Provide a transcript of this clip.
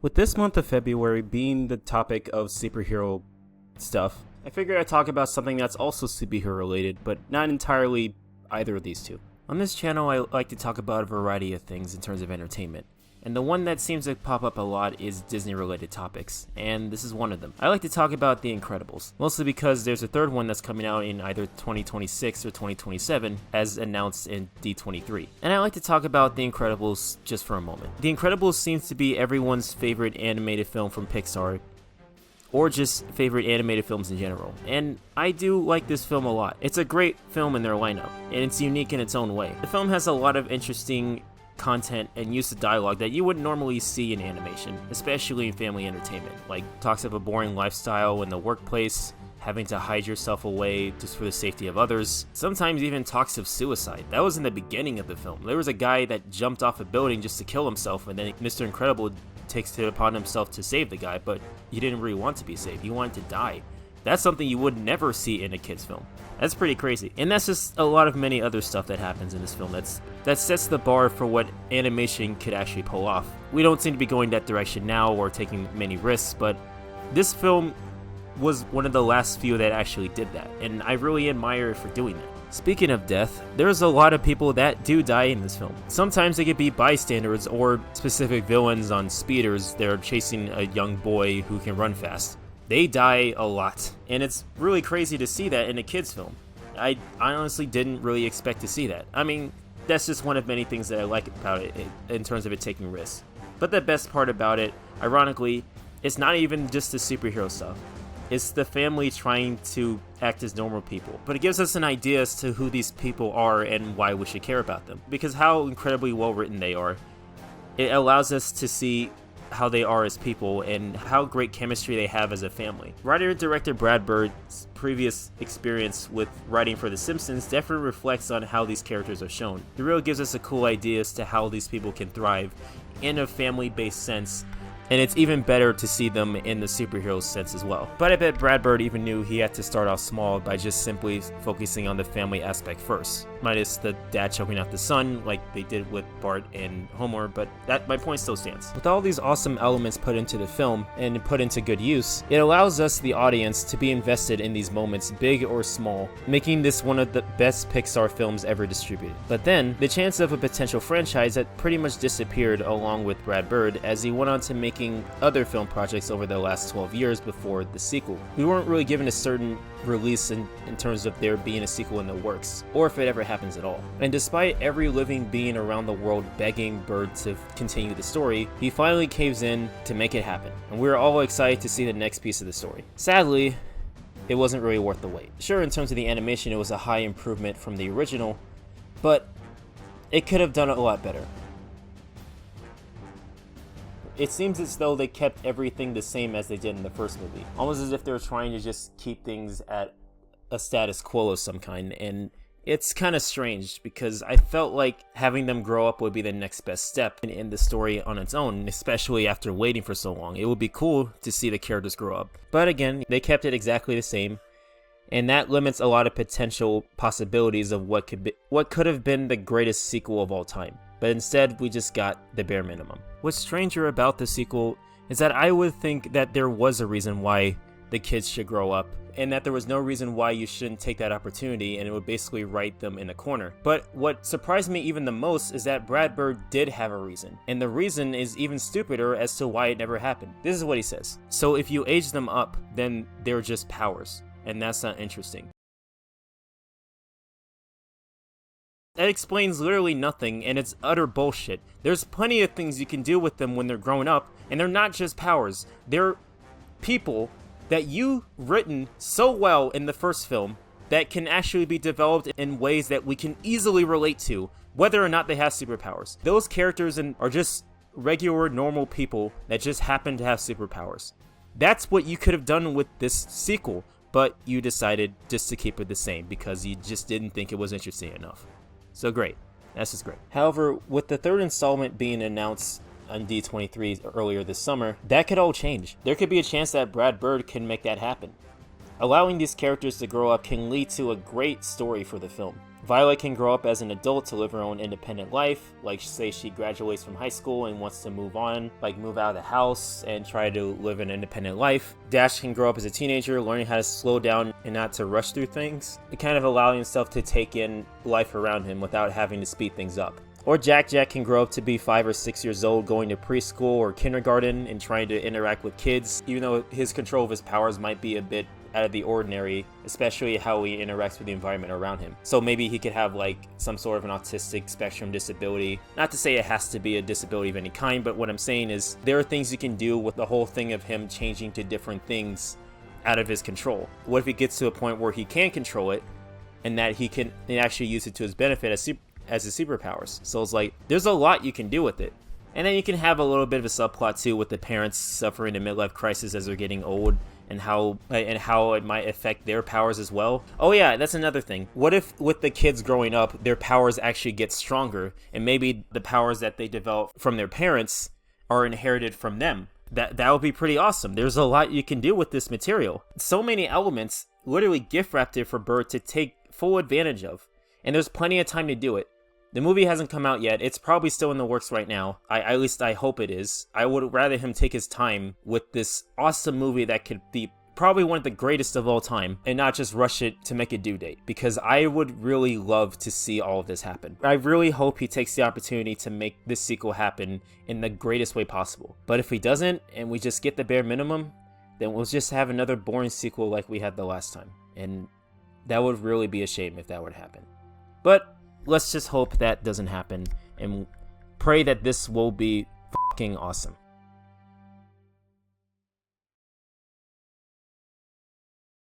With this month of February being the topic of superhero stuff, I figured I'd talk about something that's also superhero related, but not entirely either of these two. On this channel, I like to talk about a variety of things in terms of entertainment, and the one that seems to pop up a lot is Disney related topics, and this is one of them. I like to talk about The Incredibles, mostly because there's a third one that's coming out in either 2026 or 2027, as announced in D23. And I like to talk about The Incredibles just for a moment. The Incredibles seems to be everyone's favorite animated film from Pixar, or just favorite animated films in general. And I do like this film a lot. It's a great film in their lineup, and it's unique in its own way. The film has a lot of interesting content and use of dialogue that you wouldn't normally see in animation, especially in family entertainment, like talks of a boring lifestyle in the workplace, having to hide yourself away just for the safety of others, sometimes even talks of suicide. That was in the beginning of the film. There was a guy that jumped off a building just to kill himself, and then Mr. Incredible takes it upon himself to save the guy, but he didn't really want to be saved. He wanted to die. That's something you would never see in a kid's film. That's pretty crazy. And that's just a lot of many other stuff that happens in this film that sets the bar for what animation could actually pull off. We don't seem to be going that direction now or taking many risks, but this film was one of the last few that actually did that, and I really admire it for doing that. Speaking of death, there's a lot of people that do die in this film. Sometimes they could be bystanders or specific villains on speeders that are chasing a young boy who can run fast. They die a lot, and it's really crazy to see that in a kid's film. I honestly didn't really expect to see that. I mean, that's just one of many things that I like about it in terms of it taking risks. But the best part about it, ironically, it's not even just the superhero stuff. It's the family trying to act as normal people. But it gives us an idea as to who these people are and why we should care about them. Because how incredibly well written they are, it allows us to see how they are as people and how great chemistry they have as a family. Writer and director Brad Bird's previous experience with writing for The Simpsons definitely reflects on how these characters are shown. It really gives us a cool idea as to how these people can thrive in a family-based sense, and it's even better to see them in the superhero sense as well. But I bet Brad Bird even knew he had to start off small by just simply focusing on the family aspect first, minus the dad choking out the son like they did with Bart and Homer, but my point still stands. With all these awesome elements put into the film and put into good use, it allows us, the audience, to be invested in these moments, big or small, making this one of the best Pixar films ever distributed. But then, the chance of a potential franchise had pretty much disappeared along with Brad Bird as he went on to making other film projects over the last 12 years before the sequel. We weren't really given a certain release in terms of there being a sequel in the works, or if it ever happens at all. And despite every living being around the world begging Bird to continue the story, he finally caves in to make it happen, and we were all excited to see the next piece of the story. Sadly, it wasn't really worth the wait. Sure, in terms of the animation, it was a high improvement from the original, but it could have done it a lot better. It seems as though they kept everything the same as they did in the first movie, almost as if they were trying to just keep things at a status quo of some kind, and it's kind of strange because I felt like having them grow up would be the next best step in the story on its own, especially after waiting for so long. It would be cool to see the characters grow up, but again, they kept it exactly the same, and that limits a lot of potential possibilities of what could have been the greatest sequel of all time. But instead, we just got the bare minimum. What's stranger about the sequel is that I would think that there was a reason why the kids should grow up, and that there was no reason why you shouldn't take that opportunity and it would basically write them in a corner. But what surprised me even the most is that Brad Bird did have a reason, and the reason is even stupider as to why it never happened. This is what he says. So if you age them up, then they're just powers, and that's not interesting. That explains literally nothing, and it's utter bullshit. There's plenty of things you can do with them when they're grown up, and they're not just powers. They're people that you written so well in the first film that can actually be developed in ways that we can easily relate to, whether or not they have superpowers. Those characters are just regular, normal people that just happen to have superpowers. That's what you could have done with this sequel, but you decided just to keep it the same because you just didn't think it was interesting enough. So great. That's just great. However, with the third installment being announced on D23 earlier this summer, that could all change. There could be a chance that Brad Bird can make that happen. Allowing these characters to grow up can lead to a great story for the film. Violet can grow up as an adult to live her own independent life, like say she graduates from high school and wants to move on, like move out of the house and try to live an independent life. Dash can grow up as a teenager, learning how to slow down and not to rush through things, and kind of allowing himself to take in life around him without having to speed things up. Or Jack can grow up to be 5 or 6 years old, going to preschool or kindergarten and trying to interact with kids, even though his control of his powers might be a bit out of the ordinary, especially how he interacts with the environment around him. So maybe he could have like some sort of an autistic spectrum disability. Not to say it has to be a disability of any kind, but what I'm saying is there are things you can do with the whole thing of him changing to different things out of his control. What if he gets to a point where he can control it and that he can actually use it to his benefit as his superpowers? So it's like there's a lot you can do with it. And then you can have a little bit of a subplot too with the parents suffering a midlife crisis as they're getting old, and how it might affect their powers as well. Oh yeah, that's another thing. What if with the kids growing up, their powers actually get stronger, and maybe the powers that they develop from their parents are inherited from them? That would be pretty awesome. There's a lot you can do with this material. So many elements, literally gift wrapped it for Bert to take full advantage of. And there's plenty of time to do it. The movie hasn't come out yet. It's probably still in the works right now. At least I hope it is. I would rather him take his time with this awesome movie that could be probably one of the greatest of all time, and not just rush it to make a due date, because I would really love to see all of this happen. I really hope he takes the opportunity to make this sequel happen in the greatest way possible. But if he doesn't, and we just get the bare minimum, then we'll just have another boring sequel like we had the last time. And that would really be a shame if that would happen. But let's just hope that doesn't happen, and pray that this will be fucking awesome.